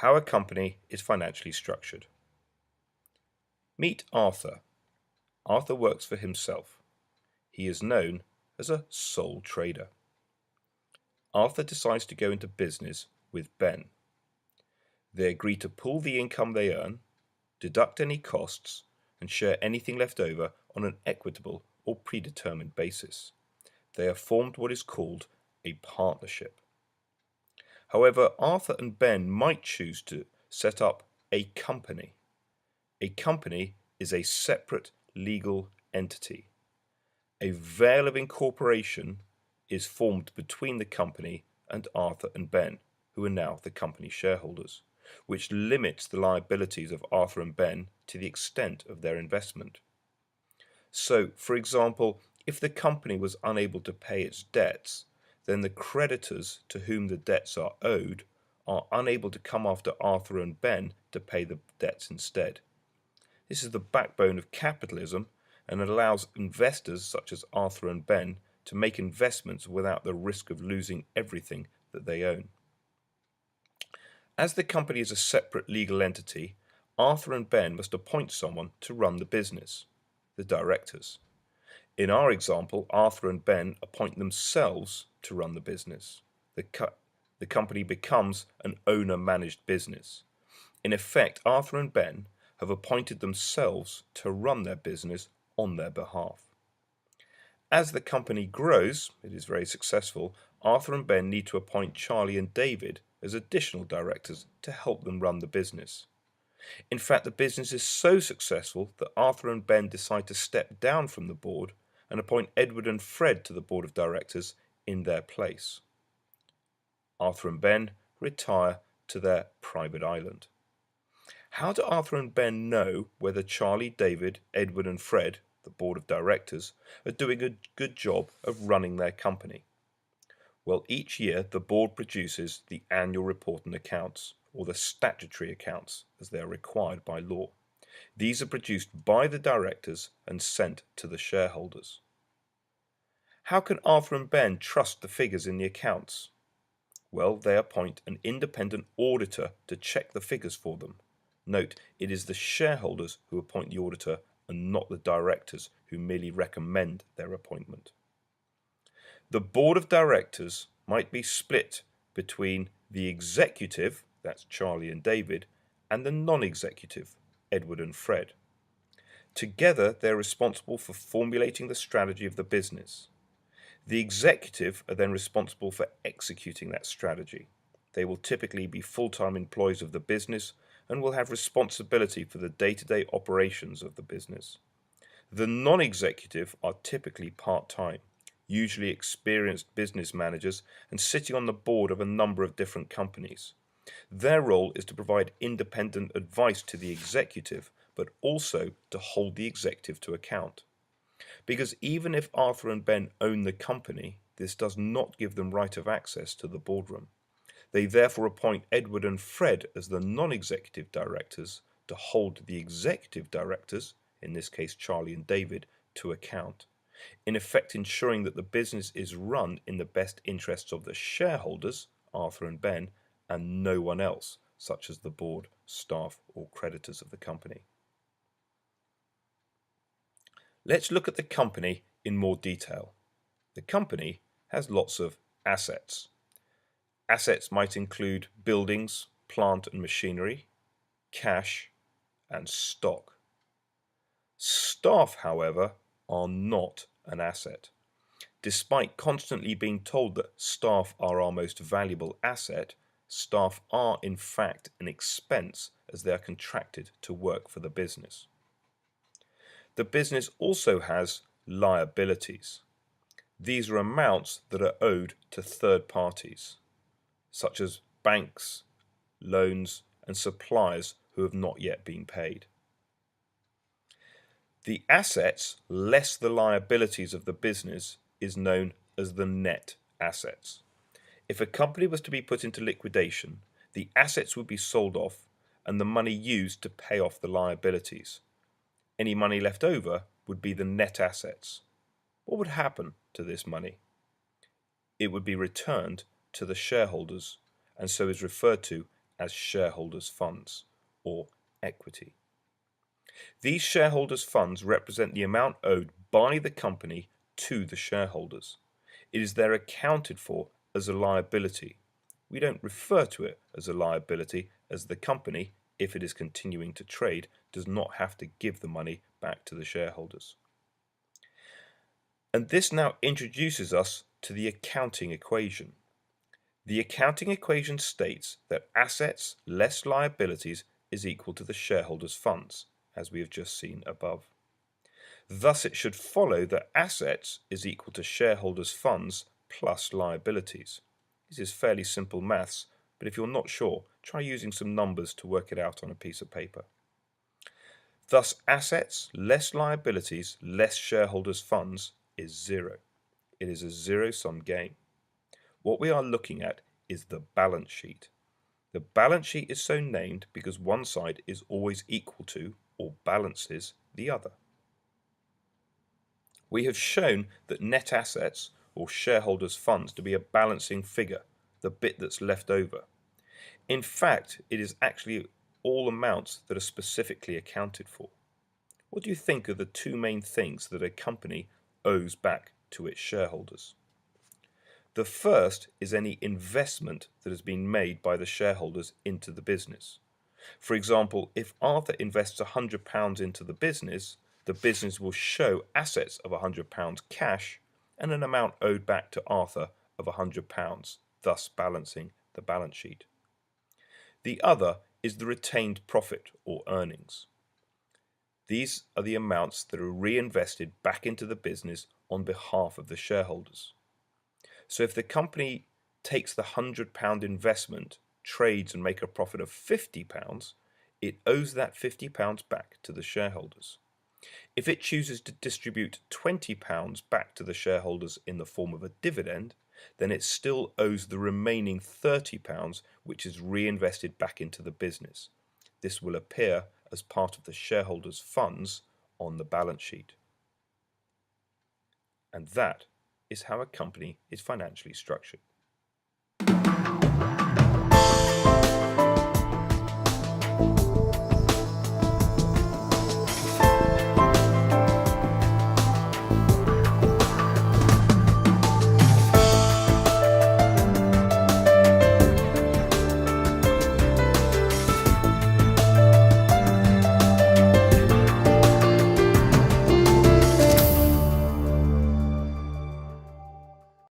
How a company is financially structured. Meet Arthur. Arthur works for himself. He is known as a sole trader. Arthur decides to go into business with Ben. They agree to pool the income they earn, deduct any costs, and share anything left over on an equitable or predetermined basis. They have formed what is called a partnership. However, Arthur and Ben might choose to set up a company. A company is a separate legal entity. A veil of incorporation is formed between the company and Arthur and Ben, who are now the company shareholders, which limits the liabilities of Arthur and Ben to the extent of their investment. So, for example, if the company was unable to pay its debts, then the creditors to whom the debts are owed are unable to come after Arthur and Ben to pay the debts instead. This is the backbone of capitalism, and it allows investors such as Arthur and Ben to make investments without the risk of losing everything that they own. As the company is a separate legal entity, Arthur and Ben must appoint someone to run the business, the directors. In our example, Arthur and Ben appoint themselves to run the business. The company becomes an owner-managed business. In effect, Arthur and Ben have appointed themselves to run their business on their behalf. As the company grows, it is very successful, Arthur and Ben need to appoint Charlie and David as additional directors to help them run the business. In fact, the business is so successful that Arthur and Ben decide to step down from the board and appoint Edward and Fred to the board of directors in their place. Arthur and Ben retire to their private island. How do Arthur and Ben know whether Charlie, David, Edward and Fred, the board of directors, are doing a good job of running their company? Well, each year the board produces the annual report and accounts, or the statutory accounts, as they are required by law. These are produced by the directors and sent to the shareholders. How can Arthur and Ben trust the figures in the accounts? Well, they appoint an independent auditor to check the figures for them. Note, it is the shareholders who appoint the auditor and not the directors who merely recommend their appointment. The board of directors might be split between the executive, that's Charlie and David, and the non-executive, Edward and Fred. Together, they're responsible for formulating the strategy of the business. The executive are then responsible for executing that strategy. They will typically be full-time employees of the business and will have responsibility for the day-to-day operations of the business. The non-executive are typically part-time, usually experienced business managers and sitting on the board of a number of different companies. Their role is to provide independent advice to the executive, but also to hold the executive to account. Because even if Arthur and Ben own the company, this does not give them right of access to the boardroom. They therefore appoint Edward and Fred as the non-executive directors to hold the executive directors, in this case Charlie and David, to account, in effect ensuring that the business is run in the best interests of the shareholders, Arthur and Ben, and no one else, such as the board, staff, or creditors of the company. Let's look at the company in more detail. The company has lots of assets. Assets might include buildings, plant and machinery, cash, and stock. Staff, however, are not an asset. Despite constantly being told that staff are our most valuable asset, staff are in fact an expense as they are contracted to work for the business. The business also has liabilities. These are amounts that are owed to third parties, such as banks, loans, and suppliers who have not yet been paid. The assets less the liabilities of the business is known as the net assets. If a company was to be put into liquidation, the assets would be sold off and the money used to pay off the liabilities. Any money left over would be the net assets. What would happen to this money? It would be returned to the shareholders and so is referred to as shareholders' funds, or equity. These shareholders' funds represent the amount owed by the company to the shareholders. It is there accounted for as a liability. We don't refer to it as a liability, as the company, if it is continuing to trade, does not have to give the money back to the shareholders. And this now introduces us to the accounting equation. The accounting equation states that assets less liabilities is equal to the shareholders' funds, as we have just seen above. Thus, it should follow that assets is equal to shareholders' funds plus liabilities. This is fairly simple maths, but if you're not sure, try using some numbers to work it out on a piece of paper. Thus, assets less liabilities less shareholders' funds is zero. It is a zero-sum game. What we are looking at is the balance sheet. The balance sheet is so named because one side is always equal to, or balances, the other. We have shown that net assets, or shareholders' funds, to be a balancing figure, the bit that's left over. In fact, it is actually all amounts that are specifically accounted for. What do you think are the two main things that a company owes back to its shareholders? The first is any investment that has been made by the shareholders into the business. For example, if Arthur invests £100 into the business will show assets of £100 cash and an amount owed back to Arthur of £100, thus balancing the balance sheet. The other is the retained profit or earnings. These are the amounts that are reinvested back into the business on behalf of the shareholders. So if the company takes the £100 investment, trades and make a profit of £50, it owes that £50 back to the shareholders. If it chooses to distribute £20 back to the shareholders in the form of a dividend, then it still owes the remaining £30, which is reinvested back into the business. This will appear as part of the shareholders' funds on the balance sheet. And that is how a company is financially structured.